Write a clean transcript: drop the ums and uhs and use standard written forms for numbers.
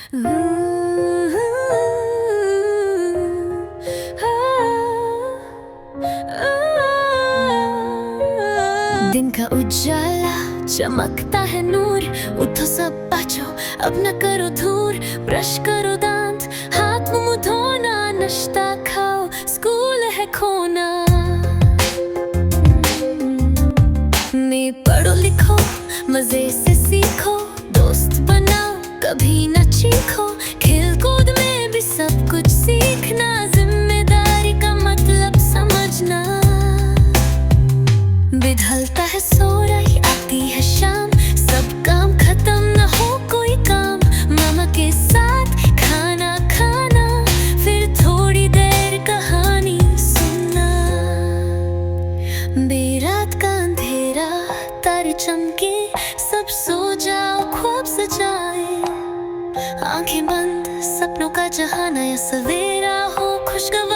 दिन का उजाला चमकता है नूर, उठो सब बचो अब न करो दूर, ब्रश करो दांत हाथ मुंह धोना, नाश्ता खाओ स्कूल है खोना। में पढ़ो लिखो मजे से सीखो, दोस्त बनाओ कभी न चीखो, खेल कूद में भी सब कुछ सीखना, जिम्मेदारी का मतलब समझना। बिधलता है सोरही आती है शाम, सब काम खत्म न हो कोई काम, मामा के साथ खाना खाना, फिर थोड़ी देर कहानी सुनना। बेरात का अंधेरा तारे चमके, सब सो जाओ ख्वाब सजाए, आंखें बंद सपनों का जहां, नया सवेरा हो खुशगवार।